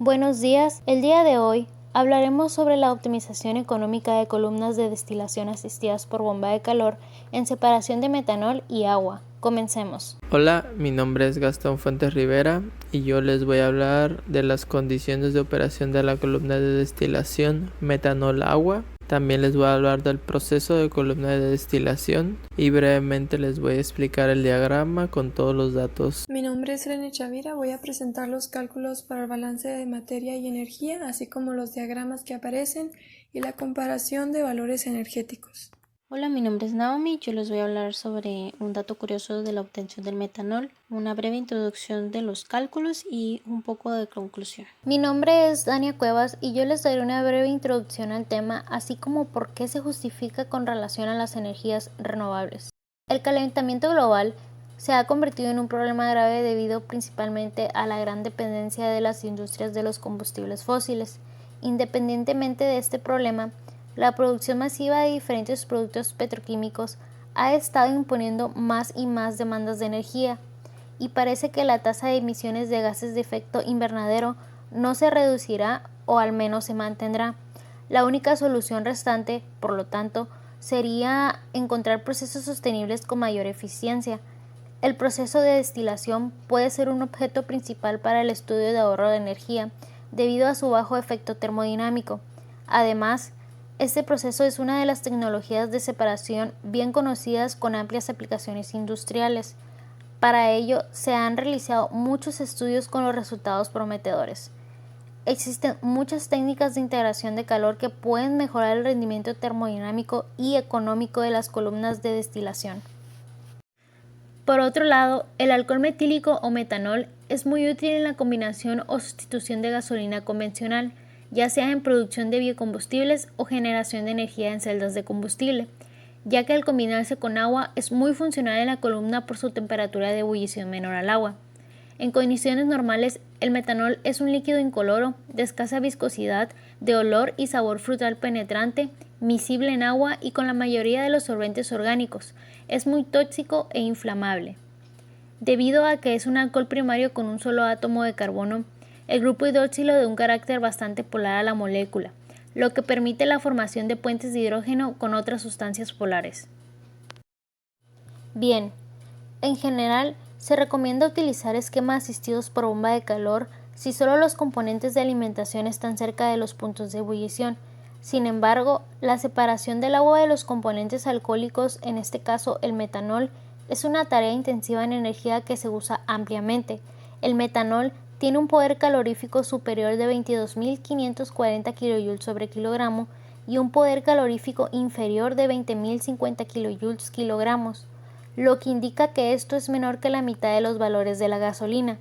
Buenos días, el día de hoy hablaremos sobre la optimización económica de columnas de destilación asistidas por bomba de calor en separación de metanol y agua. Comencemos. Hola, mi nombre es Gastón Fuentes Rivera y yo les voy a hablar de las condiciones de operación de la columna de destilación metanol-agua. También les voy a hablar del proceso de columna de destilación y brevemente les voy a explicar el diagrama con todos los datos. Mi nombre es René Chavira, voy a presentar los cálculos para el balance de materia y energía, así como los diagramas que aparecen y la comparación de valores energéticos. Hola, mi nombre es Naomi, yo les voy a hablar sobre un dato curioso de la obtención del metanol, una breve introducción de los cálculos y un poco de conclusión. Mi nombre es Dania Cuevas y yo les daré una breve introducción al tema, así como por qué se justifica con relación a las energías renovables. El calentamiento global se ha convertido en un problema grave debido principalmente a la gran dependencia de las industrias de los combustibles fósiles. Independientemente de este problema, la producción masiva de diferentes productos petroquímicos ha estado imponiendo más y más demandas de energía, y parece que la tasa de emisiones de gases de efecto invernadero no se reducirá o al menos se mantendrá. La única solución restante, por lo tanto, sería encontrar procesos sostenibles con mayor eficiencia. El proceso de destilación puede ser un objeto principal para el estudio de ahorro de energía debido a su bajo efecto termodinámico. Además, este proceso es una de las tecnologías de separación bien conocidas con amplias aplicaciones industriales. Para ello, se han realizado muchos estudios con los resultados prometedores. Existen muchas técnicas de integración de calor que pueden mejorar el rendimiento termodinámico y económico de las columnas de destilación. Por otro lado, el alcohol metílico o metanol es muy útil en la combinación o sustitución de gasolina convencional, ya sea en producción de biocombustibles o generación de energía en celdas de combustible, ya que al combinarse con agua es muy funcional en la columna por su temperatura de ebullición menor al agua. En condiciones normales, el metanol es un líquido incoloro, de escasa viscosidad, de olor y sabor frutal penetrante, miscible en agua y con la mayoría de los solventes orgánicos. Es muy tóxico e inflamable. Debido a que es un alcohol primario con un solo átomo de carbono, el grupo hidroxilo de un carácter bastante polar a la molécula, lo que permite la formación de puentes de hidrógeno con otras sustancias polares. Bien, en general, se recomienda utilizar esquemas asistidos por bomba de calor si solo los componentes de alimentación están cerca de los puntos de ebullición. Sin embargo, la separación del agua de los componentes alcohólicos, en este caso el metanol, es una tarea intensiva en energía que se usa ampliamente. El metanol tiene un poder calorífico superior de 22.540 kJ sobre kilogramo y un poder calorífico inferior de 20.050 kJ kilogramos, lo que indica que esto es menor que la mitad de los valores de la gasolina.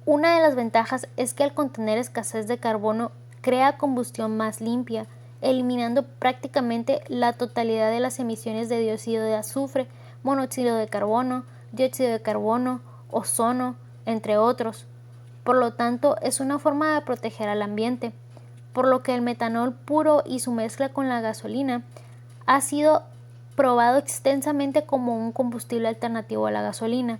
Una de las ventajas es que al contener escasez de carbono crea combustión más limpia, eliminando prácticamente la totalidad de las emisiones de dióxido de azufre, monóxido de carbono, dióxido de carbono, ozono, entre otros. Por lo tanto, es una forma de proteger al ambiente, por lo que el metanol puro y su mezcla con la gasolina ha sido probado extensamente como un combustible alternativo a la gasolina,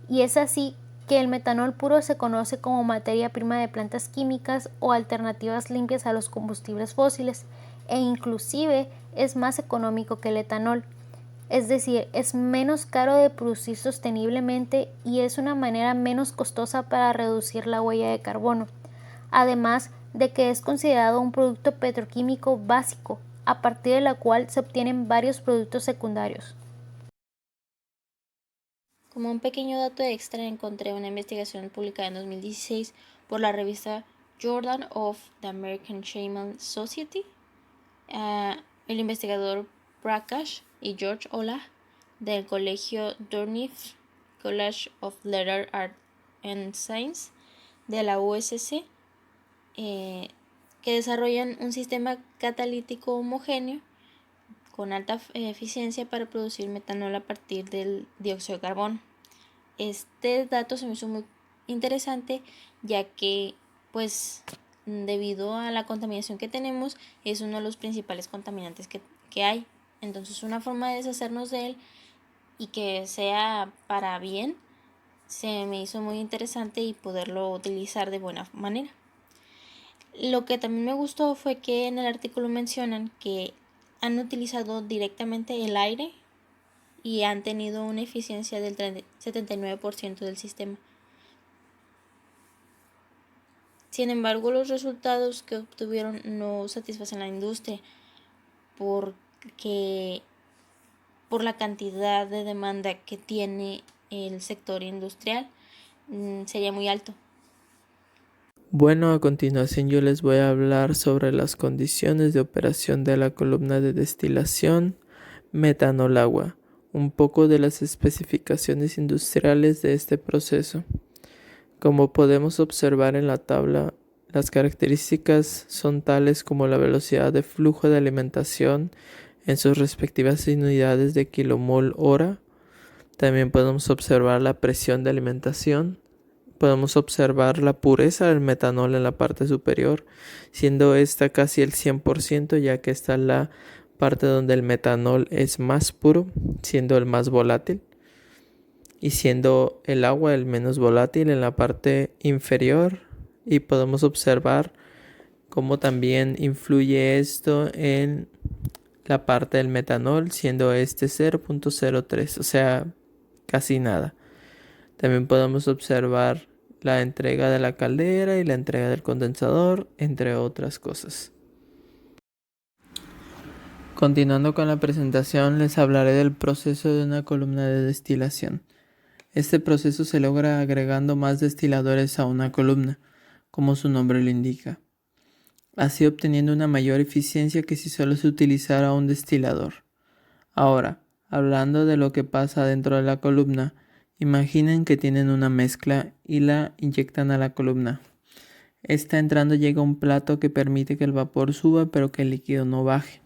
y es así que el metanol puro se conoce como materia prima de plantas químicas o alternativas limpias a los combustibles fósiles, e inclusive es más económico que el etanol. Es decir, es menos caro de producir sosteniblemente y es una manera menos costosa para reducir la huella de carbono, además de que es considerado un producto petroquímico básico, a partir de la cual se obtienen varios productos secundarios. Como un pequeño dato extra, encontré una investigación publicada en 2016 por la revista Journal of the American Shaman Society. El investigador Prakash y George Olah del colegio Durniff College of Letters, Art and Science de la USC, que desarrollan un sistema catalítico homogéneo con alta eficiencia para producir metanol a partir del dióxido de carbono. Este dato se me hizo muy interesante, ya que pues debido a la contaminación que tenemos es uno de los principales contaminantes que hay. Entonces una forma de deshacernos de él y que sea para bien se me hizo muy interesante y poderlo utilizar de buena manera. Lo que también me gustó fue que en el artículo mencionan que han utilizado directamente el aire y han tenido una eficiencia del 79% del sistema. Sin embargo, los resultados que obtuvieron no satisfacen a la industria porque por la cantidad de demanda que tiene el sector industrial sería muy alto. Bueno, a continuación yo les voy a hablar sobre las condiciones de operación de la columna de destilación metanol-agua, un poco de las especificaciones industriales de este proceso. Como podemos observar en la tabla, las características son tales como la velocidad de flujo de alimentación en sus respectivas unidades de kilomol hora. También podemos observar la presión de alimentación. Podemos observar la pureza del metanol en la parte superior, siendo esta casi el 100%, ya que esta es la parte donde el metanol es más puro, siendo el más volátil, y siendo el agua el menos volátil en la parte inferior. Y podemos observar cómo también influye esto en la parte del metanol, siendo este 0.03, o sea, casi nada. También podemos observar la entrega de la caldera y la entrega del condensador, entre otras cosas. Continuando con la presentación, les hablaré del proceso de una columna de destilación. Este proceso se logra agregando más destiladores a una columna, como su nombre lo indica, así obteniendo una mayor eficiencia que si solo se utilizara un destilador. Ahora, hablando de lo que pasa dentro de la columna, imaginen que tienen una mezcla y la inyectan a la columna. Esta entrando llega a un plato que permite que el vapor suba pero que el líquido no baje.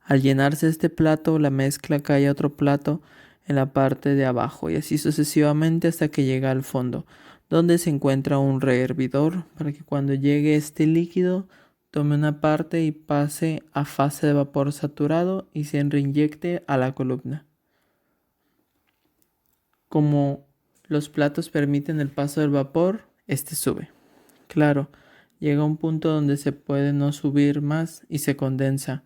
Al llenarse este plato, la mezcla cae a otro plato en la parte de abajo y así sucesivamente hasta que llega al fondo, donde se encuentra un rehervidor para que cuando llegue este líquido tome una parte y pase a fase de vapor saturado y se reinyecte a la columna. Como los platos permiten el paso del vapor, este sube. Claro, llega a un punto donde se puede no subir más y se condensa,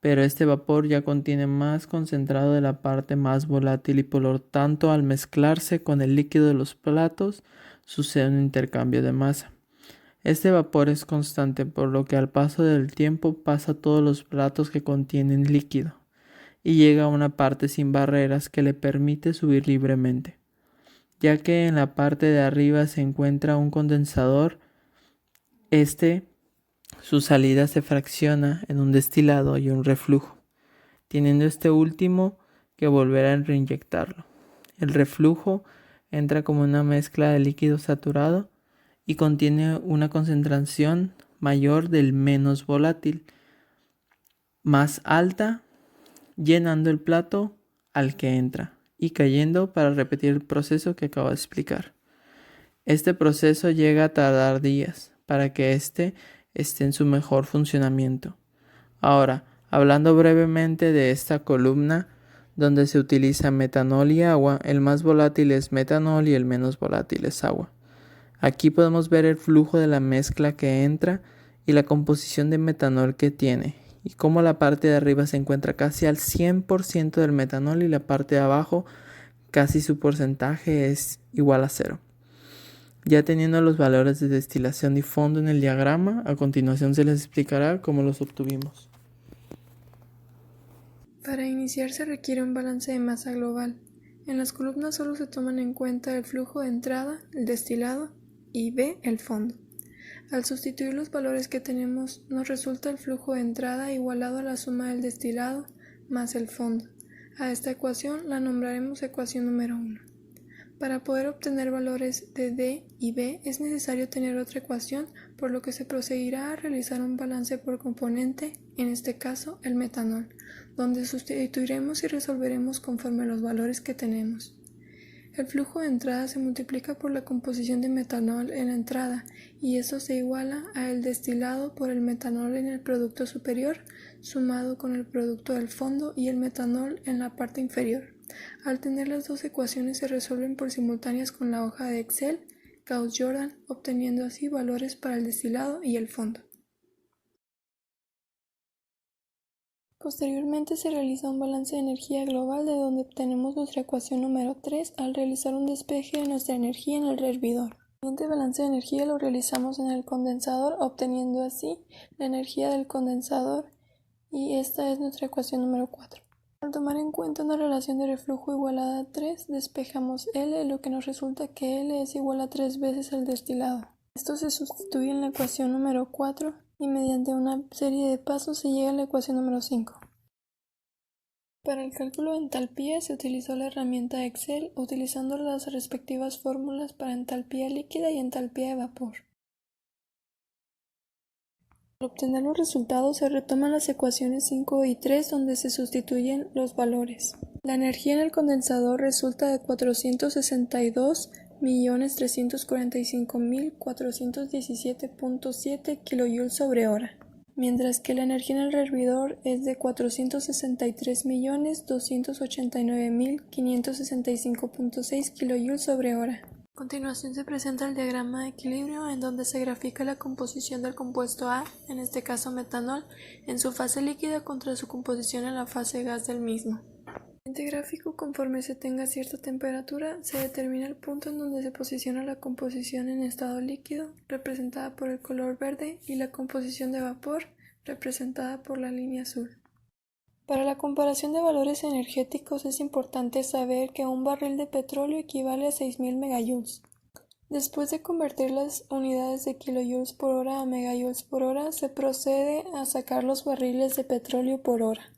pero este vapor ya contiene más concentrado de la parte más volátil y por lo tanto al mezclarse con el líquido de los platos sucede un intercambio de masa. Este vapor es constante, por lo que al paso del tiempo pasa a todos los platos que contienen líquido y llega a una parte sin barreras que le permite subir libremente. Ya que en la parte de arriba se encuentra un condensador, su salida se fracciona en un destilado y un reflujo, teniendo este último que volver a reinyectarlo. El reflujo entra como una mezcla de líquido saturado y contiene una concentración mayor del menos volátil, más alta, llenando el plato al que entra y cayendo para repetir el proceso que acabo de explicar. Este proceso llega a tardar días para que esté en su mejor funcionamiento. Ahora, hablando brevemente de esta columna donde se utiliza metanol y agua, el más volátil es metanol y el menos volátil es agua. Aquí podemos ver el flujo de la mezcla que entra y la composición de metanol que tiene, y cómo la parte de arriba se encuentra casi al 100% del metanol y la parte de abajo casi su porcentaje es igual a 0. Ya teniendo los valores de destilación y fondo en el diagrama, a continuación se les explicará cómo los obtuvimos. Para iniciar se requiere un balance de masa global. En las columnas solo se toman en cuenta el flujo de entrada, el destilado, y B, el fondo. Al sustituir los valores que tenemos, nos resulta el flujo de entrada igualado a la suma del destilado más el fondo. A esta ecuación la nombraremos ecuación número 1. Para poder obtener valores de D y B es necesario tener otra ecuación, por lo que se procederá a realizar un balance por componente, en este caso el metanol, donde sustituiremos y resolveremos conforme a los valores que tenemos. El flujo de entrada se multiplica por la composición de metanol en la entrada y eso se iguala a el destilado por el metanol en el producto superior sumado con el producto del fondo y el metanol en la parte inferior. Al tener las dos ecuaciones se resuelven por simultáneas con la hoja de Excel Gauss-Jordan, obteniendo así valores para el destilado y el fondo. Posteriormente se realiza un balance de energía global de donde obtenemos nuestra ecuación número 3 al realizar un despeje de nuestra energía en el hervidor. El siguiente balance de energía lo realizamos en el condensador, obteniendo así la energía del condensador, y esta es nuestra ecuación número 4. Al tomar en cuenta una relación de reflujo igualada a 3, despejamos L, lo que nos resulta que L es igual a 3 veces el destilado. Esto se sustituye en la ecuación número 4 y mediante una serie de pasos se llega a la ecuación número 5. Para el cálculo de entalpía se utilizó la herramienta Excel utilizando las respectivas fórmulas para entalpía líquida y entalpía de vapor. Para obtener los resultados se retoman las ecuaciones 5 y 3 donde se sustituyen los valores. La energía en el condensador resulta de 462.345.417.7 kJ/hora, mientras que la energía en el hervidor es de 463.289.565.6 kJ/hora. A continuación se presenta el diagrama de equilibrio en donde se grafica la composición del compuesto A, en este caso metanol, en su fase líquida contra su composición en la fase gas del mismo. En este gráfico, conforme se tenga cierta temperatura, se determina el punto en donde se posiciona la composición en estado líquido, representada por el color verde, y la composición de vapor, representada por la línea azul. Para la comparación de valores energéticos es importante saber que un barril de petróleo equivale a 6.000 megajoules. Después de convertir las unidades de kilojoules por hora a megajoules por hora, se procede a sacar los barriles de petróleo por hora.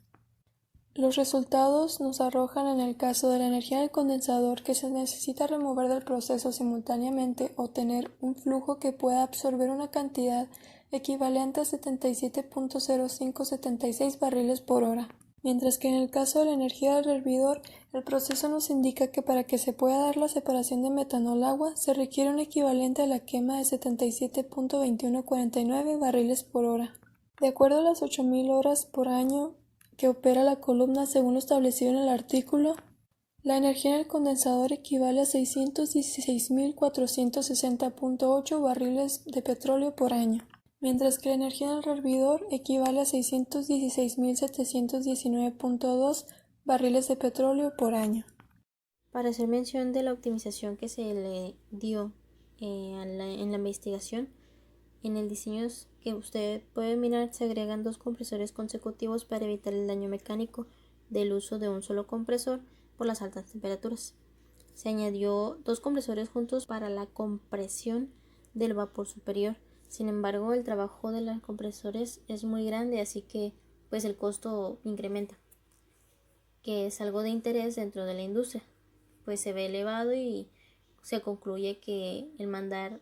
Los resultados nos arrojan en el caso de la energía del condensador que se necesita remover del proceso simultáneamente o tener un flujo que pueda absorber una cantidad equivalente a 77.0576 barriles por hora. Mientras que en el caso de la energía del hervidor, el proceso nos indica que para que se pueda dar la separación de metanol-agua se requiere un equivalente a la quema de 77.2149 barriles por hora. De acuerdo a las 8.000 horas por año que opera la columna según lo establecido en el artículo, la energía en el condensador equivale a 616.460.8 barriles de petróleo por año, mientras que la energía en el hervidor equivale a 616.719.2 barriles de petróleo por año. Para hacer mención de la optimización que se le dio en la investigación, en el diseño que usted puede mirar se agregan 2 compresores consecutivos para evitar el daño mecánico del uso de un solo compresor por las altas temperaturas. Se añadió 2 compresores juntos para la compresión del vapor superior. Sin embargo, el trabajo de los compresores es muy grande, así que pues el costo incrementa, que es algo de interés dentro de la industria, pues se ve elevado y se concluye que el mandar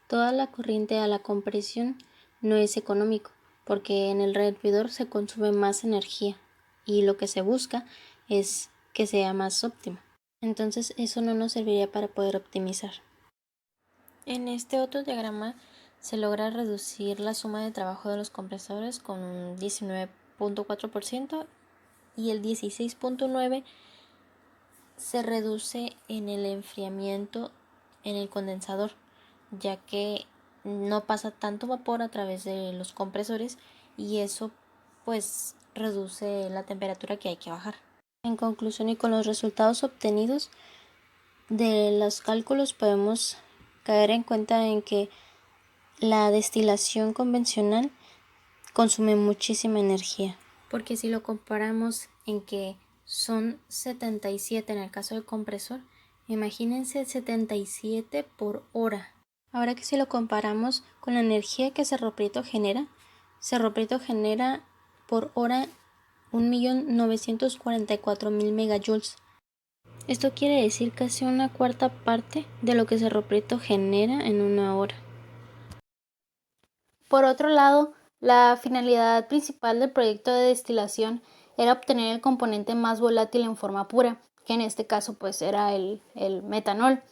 toda la corriente a la compresión no es económico, porque en el hervidor se consume más energía y lo que se busca es que sea más óptimo. Entonces eso no nos serviría para poder optimizar. En este otro diagrama se logra reducir la suma de trabajo de los compresores con un 19.4% y el 16.9% se reduce en el enfriamiento en el condensador, ya que no pasa tanto vapor a través de los compresores y eso pues reduce la temperatura que hay que bajar. En conclusión y con los resultados obtenidos de los cálculos podemos caer en cuenta en que la destilación convencional consume muchísima energía, porque si lo comparamos en que son 77 en el caso del compresor, imagínense 77 por hora. Ahora que si lo comparamos con la energía que Cerro Prieto genera por hora 1.944.000 megajoules. Esto quiere decir casi una cuarta parte de lo que Cerro Prieto genera en una hora. Por otro lado, la finalidad principal del proyecto de destilación era obtener el componente más volátil en forma pura, que en este caso pues era el metanol.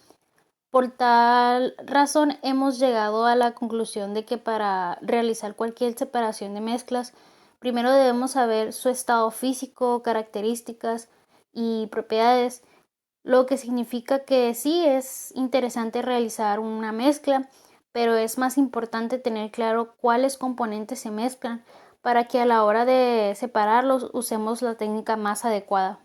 Por tal razón hemos llegado a la conclusión de que para realizar cualquier separación de mezclas, primero debemos saber su estado físico, características y propiedades, lo que significa que sí es interesante realizar una mezcla, pero es más importante tener claro cuáles componentes se mezclan para que a la hora de separarlos usemos la técnica más adecuada.